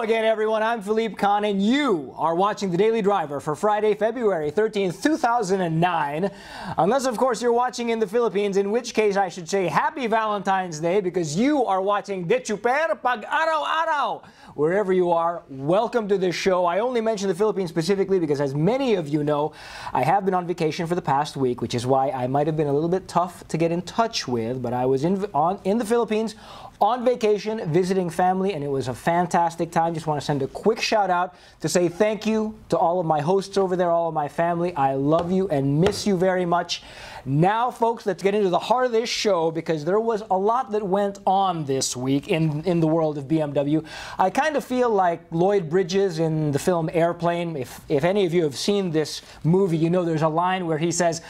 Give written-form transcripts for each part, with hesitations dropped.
again, everyone. I'm Philippe Khan, and you are watching The Daily Driver for Friday, February 13th, 2009. Unless, of course, you're watching in the Philippines, in which case I should say Happy Valentine's Day, because you are watching De Chuper Pag Araw-Araw. Wherever you are, welcome to this show. I only mention the Philippines specifically because, as many of you know, I have been on vacation for the past week, which is why I might have been a little bit tough to get in touch with, but I was in the Philippines on vacation, visiting family, and it was a fantastic time. Just want to send a quick shout out to say thank you to all of my hosts over there, all of my family. I love you and miss you very much. Now, folks, let's get into the heart of this show, because there was a lot that went on this week in the world of BMW. I kind of feel like Lloyd Bridges in the film Airplane. If any of you have seen this movie, you know there's a line where he says,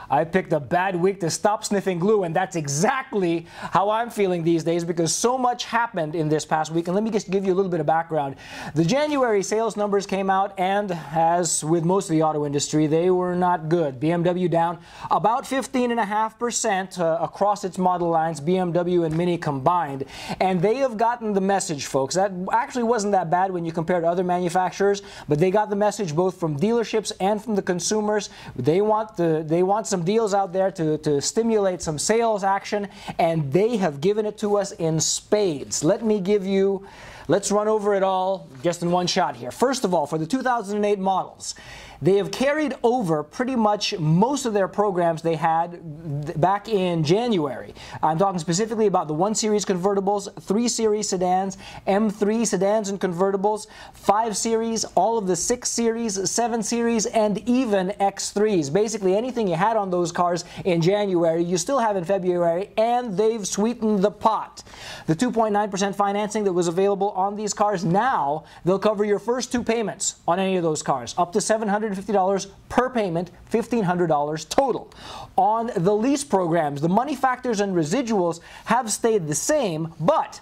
I picked a bad week to stop sniffing glue, and that's exactly how I'm feeling these days, because so much happened in this past week. And let me just give you a little bit of background. The January sales numbers came out, and as with most of the auto industry, they were not good. BMW down about 15.5% across its model lines, BMW and Mini combined. And they have gotten the message, folks. That actually wasn't that bad when you compare to other manufacturers, but they got the message both from dealerships and from the consumers. They want some deals out there to stimulate some sales action, and they have given it to us in spades. Let's run over it all just in one shot here. First of all, for the 2008 models, they have carried over pretty much most of their programs they had back in January. I'm talking specifically about the 1 Series convertibles, 3 Series sedans, M3 sedans and convertibles, 5 Series, all of the 6 Series, 7 Series, and even X3s. Basically, anything you had on those cars in January, you still have in February, and they've sweetened the pot. The 2.9% financing that was available on these cars, now they'll cover your first 2 payments on any of those cars, up to $750 per payment, $1,500 total. On the lease programs, the money factors and residuals have stayed the same, but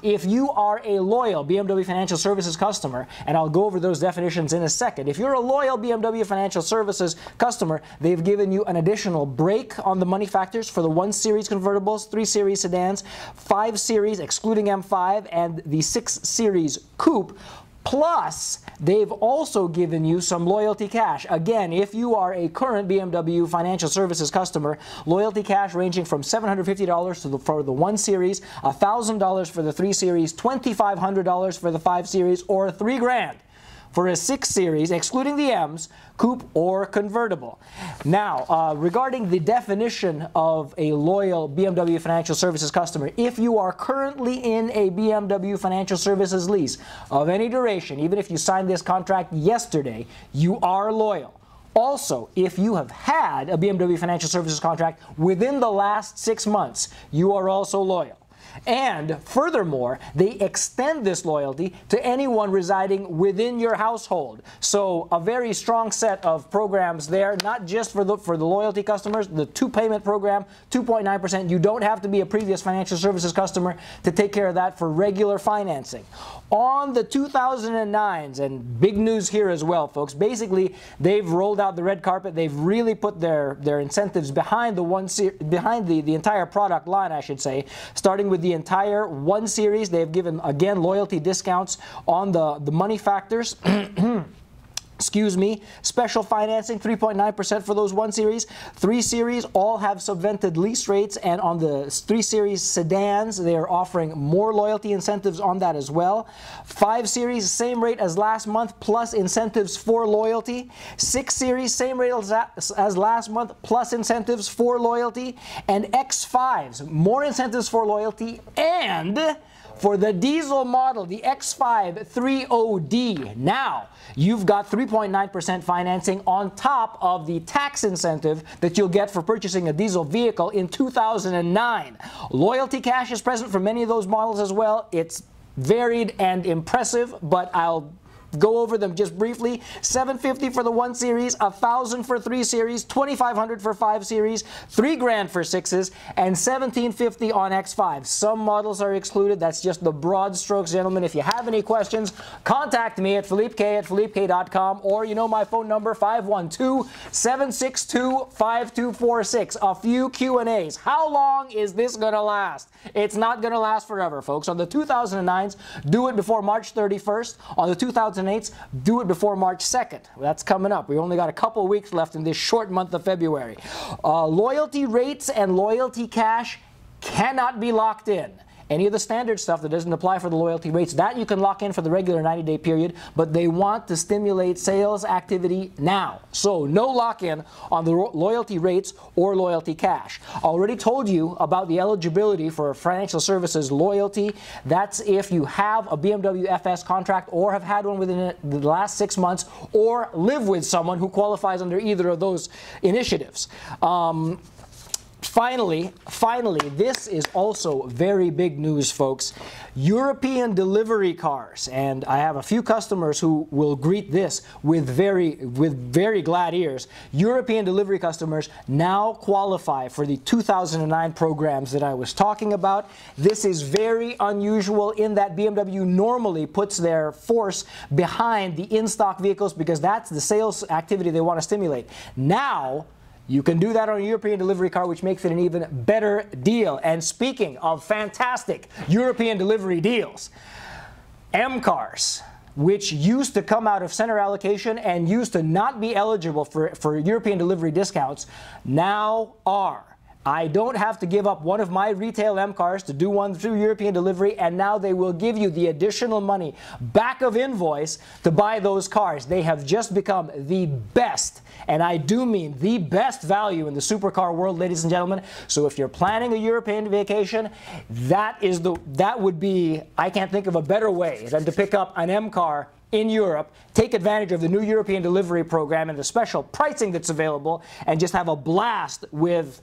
if you are a loyal BMW Financial Services customer, and I'll go over those definitions in a second, if you're a loyal BMW Financial Services customer, they've given you an additional break on the money factors for the 1 Series convertibles, 3 Series sedans, 5 Series excluding M5, and the 6 Series coupe. Plus, they've also given you some loyalty cash. Again, if you are a current BMW Financial Services customer, loyalty cash ranging from $750 for the 1 Series, $1,000 for the 3 Series, $2,500 for the 5 Series, or $3,000 for a 6 Series, excluding the M's, coupe or convertible. Now, regarding the definition of a loyal BMW Financial Services customer, if you are currently in a BMW Financial Services lease of any duration, even if you signed this contract yesterday, you are loyal. Also, if you have had a BMW Financial Services contract within the last 6 months, you are also loyal. And furthermore, they extend this loyalty to anyone residing within your household. So a very strong set of programs there, not just for the loyalty customers. The 2-payment program, 2.9%. You don't have to be a previous financial services customer to take care of that for regular financing. On the 2009s, and big news here as well, folks, basically they've rolled out the red carpet. They've really put their incentives behind the entire product line, I should say, starting with the entire 1 Series. They've given, again, loyalty discounts on the money factors. Excuse me, special financing, 3.9% for those 1 Series. 3 Series all have subvented lease rates, and on the 3 Series sedans, they are offering more loyalty incentives on that as well. 5 Series, same rate as last month, plus incentives for loyalty. 6 Series, same rate as last month, plus incentives for loyalty. And X5s, more incentives for loyalty, and for the diesel model, the X5 30D, now you've got 3.9% financing on top of the tax incentive that you'll get for purchasing a diesel vehicle in 2009. Loyalty cash is present for many of those models as well. It's varied and impressive, but I'll go over them just briefly. $750 for the 1 Series, $1,000 for 3 Series, $2,500 for 5 Series, $3,000 for 6s, and $1,750 on X5. Some models are excluded. That's just the broad strokes, gentlemen. If you have any questions, contact me at philippek@philippek.com, or you know my phone number, 512-762-5246. A few Q&As. How long is this going to last? It's not going to last forever, folks. On the 2009s, do it before March 31st. On the 2008s, do it before March 2nd. That's coming up. We only got a couple weeks left in this short month of February. Loyalty rates and loyalty cash cannot be locked in. Any of the standard stuff that doesn't apply for the loyalty rates, that you can lock in for the regular 90-day period, but they want to stimulate sales activity now. So no lock-in on the loyalty rates or loyalty cash. I already told you about the eligibility for financial services loyalty. That's if you have a BMW FS contract or have had one within the last 6 months or live with someone who qualifies under either of those initiatives. Finally, this is also very big news, folks. European delivery cars, and I have a few customers who will greet this with very glad ears. European delivery customers now qualify for the 2009 programs that I was talking about. This is very unusual in that BMW normally puts their force behind the in-stock vehicles because that's the sales activity they want to stimulate. Now, you can do that on a European delivery car, which makes it an even better deal. And speaking of fantastic European delivery deals, M cars, which used to come out of center allocation and used to not be eligible for European delivery discounts, now are. I don't have to give up one of my retail M cars to do one through European delivery, and now they will give you the additional money back of invoice to buy those cars. They have just become the best, and I do mean the best value in the supercar world, ladies and gentlemen. So if you're planning a European vacation, that would be, I can't think of a better way than to pick up an M car in Europe, take advantage of the new European delivery program and the special pricing that's available, and just have a blast with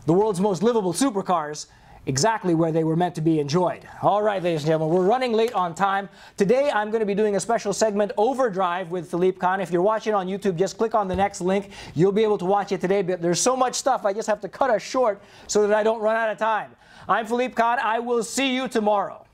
the world's most livable supercars, exactly where they were meant to be enjoyed. All right, ladies and gentlemen, we're running late on time. Today, I'm going to be doing a special segment, Overdrive with Philippe Kahn. If you're watching on YouTube, just click on the next link. You'll be able to watch it today, but there's so much stuff, I just have to cut us short so that I don't run out of time. I'm Philippe Kahn. I will see you tomorrow.